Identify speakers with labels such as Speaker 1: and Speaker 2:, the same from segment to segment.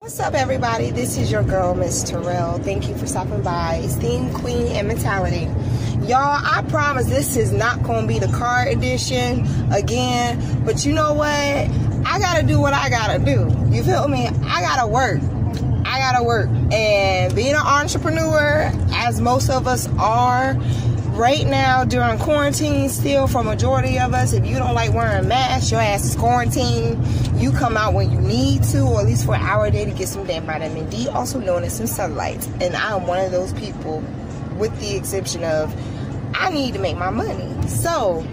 Speaker 1: What's up, everybody? This is your girl, Miss Terrell. Thank you for stopping by. Esteemed Queen Mentality. Y'all, I promise this is not going to be the car edition again. But you know what? I got to do what I got to do. You feel me? I got to work. And being an entrepreneur, as most of us are, right now during quarantine still, for majority of us, if you don't like wearing masks, your ass is quarantined. You come out when you need to, or at least for an hour a day, to get some damn vitamin D, also known as some sunlight. And I'm one of those people, with the exception of I need to make my money. So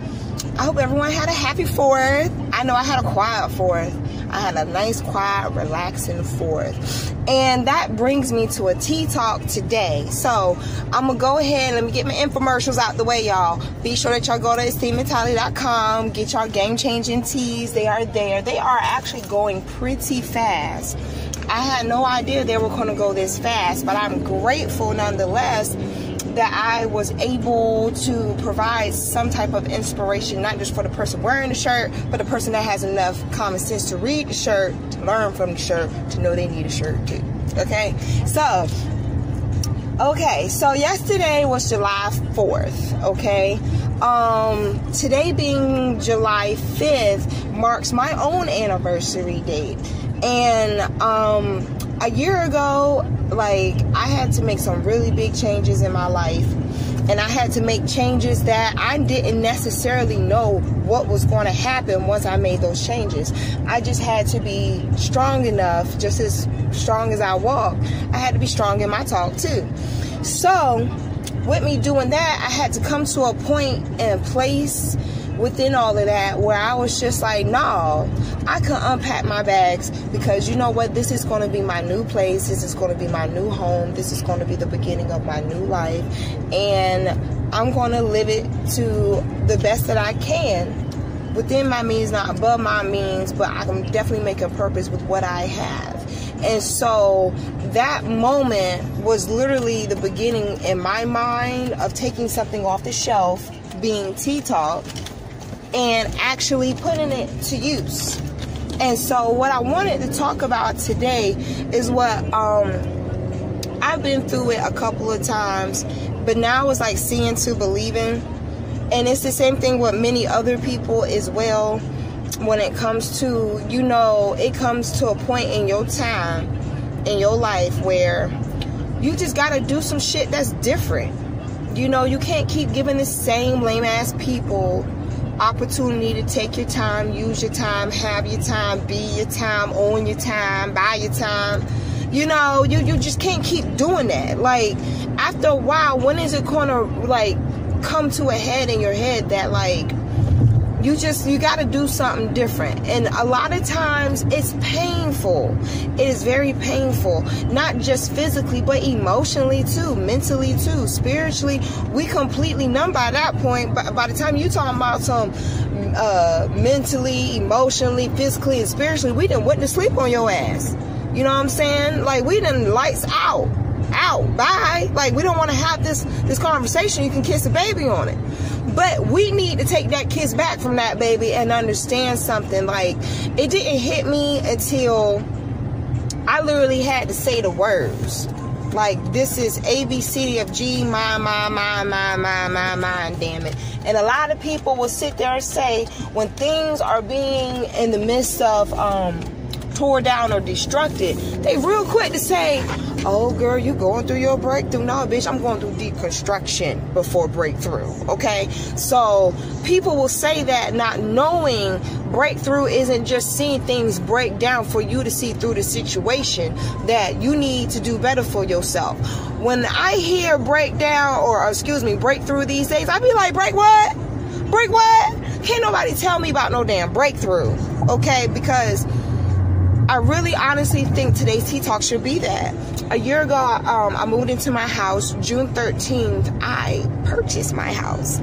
Speaker 1: I hope everyone had a happy 4th. I know I had a quiet 4th. I had a nice, quiet, relaxing 4th. And that brings me to a tea talk today. So I'm going to go ahead and let me get my infomercials out the way, y'all. Be sure that y'all go to esteemedmentality.com. Get y'all game-changing teas. They are there. They are actually going pretty fast. I had no idea they were going to go this fast, but I'm grateful nonetheless that I was able to provide some type of inspiration, not just for the person wearing the shirt, but the person that has enough common sense to read the shirt, to learn from the shirt, to know they need a shirt too. Okay, so yesterday was July 4th. Okay, today being July 5th marks my own anniversary date. And a year ago, like, I had to make some really big changes in my life, and I had to make changes that I didn't necessarily know what was going to happen once I made those changes. I just had to be strong enough, just as strong as I walk, I had to be strong in my talk too. So with me doing that, I had to come to a point and place within all of that where I was just like, no, I can unpack my bags, because you know what, this is going to be my new place, this is going to be my new home, this is going to be the beginning of my new life, and I'm going to live it to the best that I can, within my means, not above my means, but I can definitely make a purpose with what I have. And so that moment was literally the beginning in my mind of taking something off the shelf, being Tea Talk, and actually putting it to use. And so what I wanted to talk about today is what I've been through it a couple of times, but now it's like seeing to believing. And it's the same thing with many other people as well, when it comes to, you know, it comes to a point in your time, in your life, where you just gotta do some shit that's different. You know, you can't keep giving the same lame ass people opportunity to take your time, use your time, have your time, be your time, own your time, buy your time. You know, you just can't keep doing that. Like, after a while, when is it gonna, like, come to a head in your head that, like, you got to do something different? And a lot of times it's painful. It is very painful, not just physically, but emotionally too, mentally too, spiritually. We completely numb by that point. But by the time you talking about some mentally, emotionally, physically, and spiritually, we done went to sleep on your ass. You know what I'm saying? Like, we done lights out, bye. Like, we don't want to have this conversation. You can kiss a baby on it. But we need to take that kiss back from that baby and understand something. Like, it didn't hit me until I literally had to say the words. Like, this is ABCDFG, mine, damn it. And a lot of people will sit there and say, when things are being in the midst of tore down or destructed, they real quick to say, oh girl, you going through your breakthrough. No, bitch, I'm going through deconstruction before breakthrough. Okay, so people will say that, not knowing breakthrough isn't just seeing things break down for you to see through the situation, that you need to do better for yourself. When I hear breakdown, or excuse me, breakthrough these days, I be like, break what? Can't nobody tell me about no damn breakthrough. Okay, because I really honestly think today's Tea Talk should be that. A year ago, I moved into my house. June 13th, I purchased my house.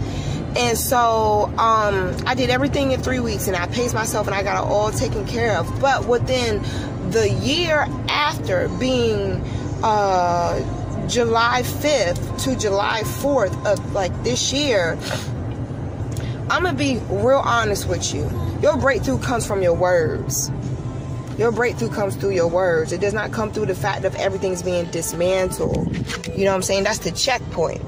Speaker 1: And so I did everything in 3 weeks, and I paced myself, and I got it all taken care of. But within the year after, being July 5th to July 4th of like this year, I'm going to be real honest with you. Your breakthrough comes from your words. Your breakthrough comes through your words. It does not come through the fact of everything's being dismantled. You know what I'm saying? That's the checkpoint.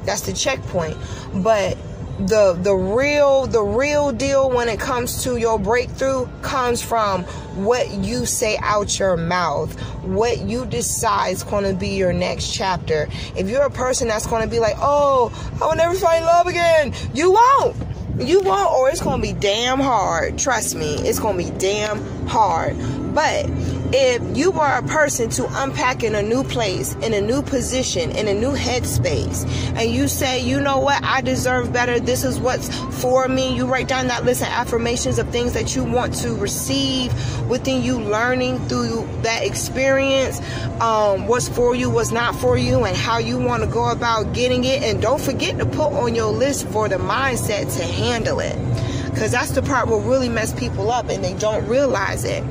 Speaker 1: That's the checkpoint. But the real deal when it comes to your breakthrough comes from what you say out your mouth, what you decide is going to be your next chapter. If you're a person that's going to be like, oh, I will never find love again, you won't, or it's going to be damn hard. Trust me, it's going to be damn hard. But if you are a person to unpack in a new place, in a new position, in a new headspace, and you say, you know what, I deserve better, this is what's for me, you write down that list of affirmations of things that you want to receive within you, learning through that experience, what's for you, what's not for you, and how you want to go about getting it. And don't forget to put on your list for the mindset to handle it, because that's the part will really mess people up and they don't realize it.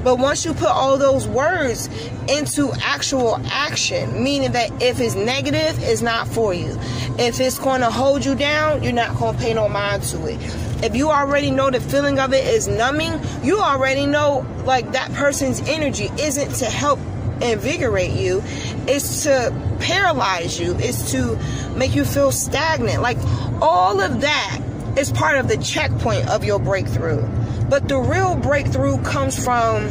Speaker 1: But once you put all those words into actual action, meaning that if it's negative, it's not for you. If it's going to hold you down, you're not going to pay no mind to it. If you already know the feeling of it is numbing, you already know like that person's energy isn't to help invigorate you. It's to paralyze you. It's to make you feel stagnant. Like all of that is part of the checkpoint of your breakthrough. But the real breakthrough comes from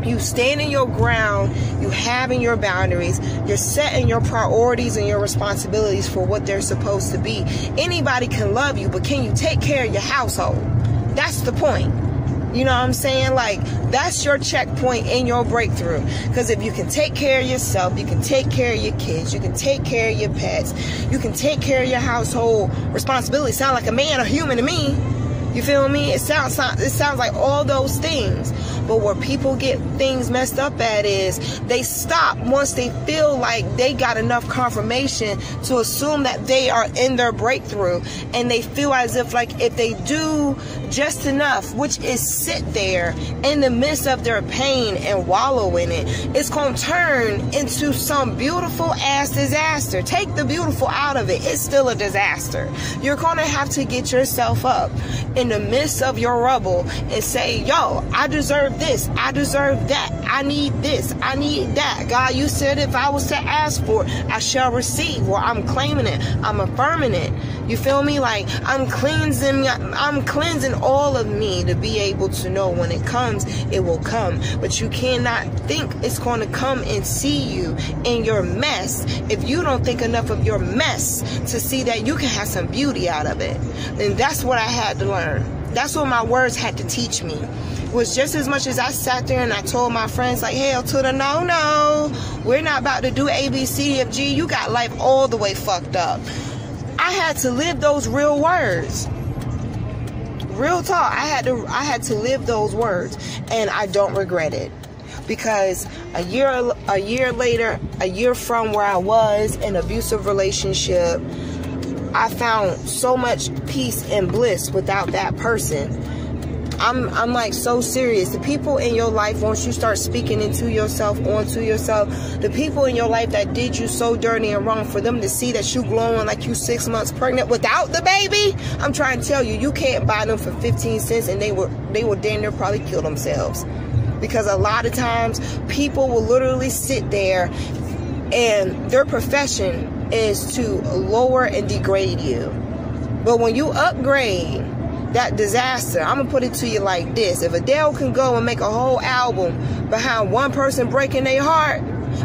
Speaker 1: you standing your ground, you having your boundaries, you're setting your priorities and your responsibilities for what they're supposed to be. Anybody can love you, but can you take care of your household? That's the point. You know what I'm saying? Like, that's your checkpoint in your breakthrough. Because if you can take care of yourself, you can take care of your kids, you can take care of your pets, you can take care of your household responsibilities. Sound like a man or human to me. You feel me? It sounds like all those things. But where people get things messed up at is they stop once they feel like they got enough confirmation to assume that they are in their breakthrough. And they feel as if like if they do just enough, which is sit there in the midst of their pain and wallow in it, it's going to turn into some beautiful ass disaster. Take the beautiful out of it. It's still a disaster. You're going to have to get yourself up in the midst of your rubble and say, yo, I deserve this, I deserve that, I need this, I need that. God, you said if I was to ask for it, I shall receive. Well, I'm claiming it, I'm affirming it. You feel me? Like I'm cleansing all of me to be able to know when it comes, it will come. But you cannot think it's going to come and see you in your mess if you don't think enough of your mess to see that you can have some beauty out of it. And that's what I had to learn. That's what my words had to teach me. Was just as much as I sat there and I told my friends like, hell to the no, we're not about to do A, B, C, F, G. You got life all the way fucked up. I had to live those real words. Real talk. I had to live those words, and I don't regret it, because a year later, a year from where I was in an abusive relationship, I found so much peace and bliss without that person. I'm like so serious. The people in your life, once you start speaking into yourself, onto yourself, the people in your life that did you so dirty and wrong, for them to see that you glowing like you 6 months pregnant without the baby, I'm trying to tell you, you can't buy them for 15 cents and they will damn near probably kill themselves. Because a lot of times people will literally sit there and their profession is to lower and degrade you. But when you upgrade that disaster, I'm gonna put it to you like this: if Adele can go and make a whole album behind one person breaking their heart,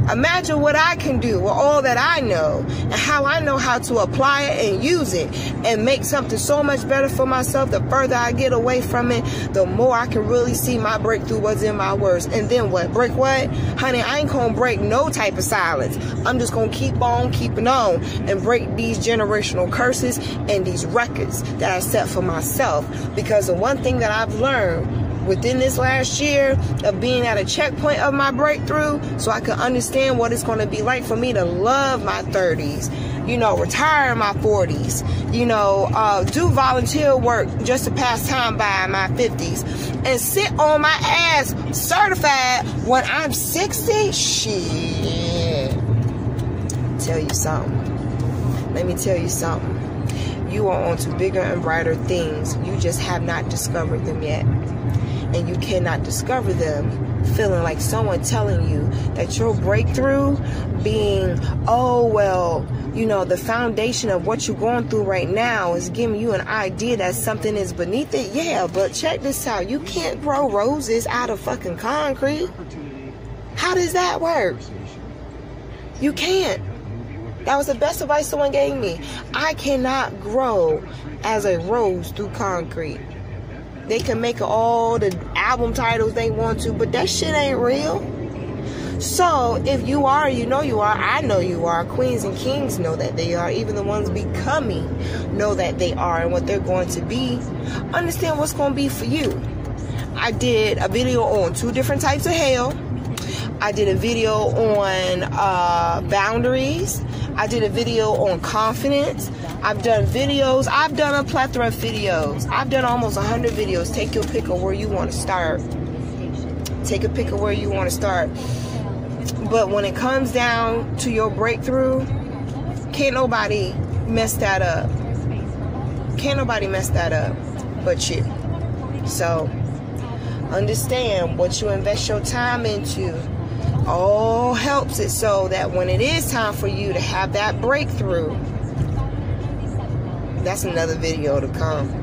Speaker 1: imagine what I can do with all that I know and how I know how to apply it and use it and make something so much better for myself. The further I get away from it, the more I can really see my breakthrough was in my words. And then what? Break what? Honey, I ain't gonna break no type of silence. I'm just gonna keep on keeping on and break these generational curses and these records that I set for myself. Because the one thing that I've learned within this last year of being at a checkpoint of my breakthrough, so I can understand what it's going to be like for me to love my 30s, you know, retire in my 40s, you know, do volunteer work just to pass time by in my 50s, and sit on my ass certified when I'm 60. Shit. Tell you something. Let me tell you something. You are on to bigger and brighter things. You just have not discovered them yet. and you cannot discover them feeling like someone telling you that your breakthrough being, oh, well, you know, the foundation of what you're going through right now is giving you an idea that something is beneath it. Yeah, but check this out. You can't grow roses out of fucking concrete. How does that work? You can't. That was the best advice someone gave me. I cannot grow as a rose through concrete. They can make all the album titles they want to, but that shit ain't real. So, if you are, you know you are, I know you are, queens and kings know that they are, even the ones becoming know that they are and what they're going to be. Understand what's going to be for you. I did a video on 2 different types of hell. I did a video on boundaries. I did a video on confidence. I've done videos. I've done a plethora of videos. I've done almost 100 videos. Take your pick of where you want to start. Take a pick of where you want to start. But when it comes down to your breakthrough, can't nobody mess that up. Can't nobody mess that up but you. So, understand what you invest your time into all helps it so that when it is time for you to have that breakthrough, that's another video to come.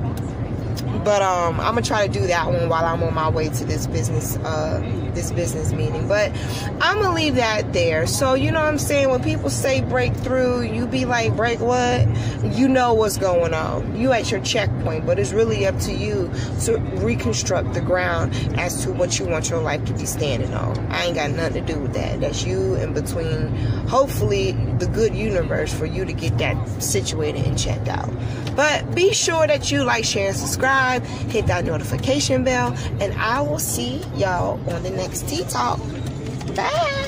Speaker 1: But I'm gonna try to do that one while I'm on my way to this business meeting. But I'm gonna leave that there. So you know what I'm saying, when people say breakthrough, you be like, break what? You know what's going on. You at your checkpoint, but it's really up to you to reconstruct the ground as to what you want your life to be standing on. I ain't got nothing to do with that. That's you in between, hopefully, the good universe for you to get that situated and checked out. But be sure that you like, share, and subscribe. Hit that notification bell. And I will see y'all on the next Tea Talk. Bye.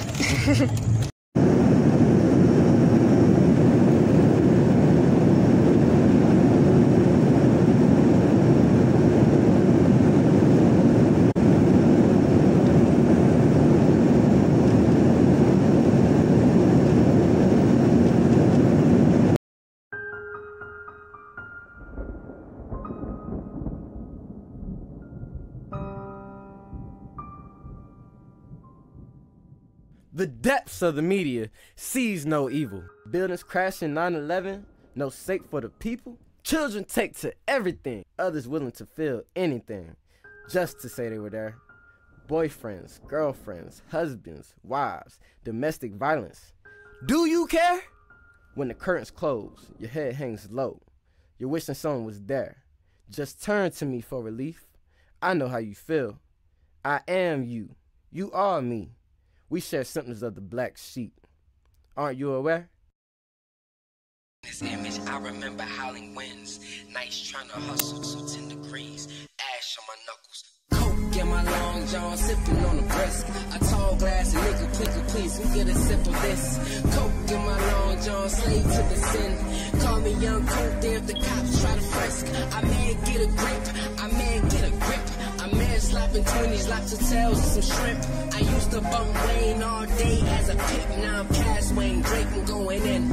Speaker 2: The depths of the media sees no evil. Buildings crashing 9/11, no sake for the people. Children take to everything. Others willing to feel anything just to say they were there. Boyfriends, girlfriends, husbands, wives, domestic violence. Do you care? When the curtains close, your head hangs low. You're wishing someone was there. Just turn to me for relief. I know how you feel. I am you. You are me. We share symptoms of the black sheep. Aren't you aware?
Speaker 3: This image, I remember howling winds, nights trying to hustle to 10 degrees, ash on my knuckles. Coke in my long john, sipping on a brisk. A tall glass, nigga, please, who get a sip of this? Coke in my long john, slave to the sin. Call me young coke, if the cops try to frisk. I may get a grip, I may get a grip. A man slapping 20s, lots of tails and some shrimp. I used to bump Wayne all day as a pimp. Now I'm past Wayne, Drake, I'm going in.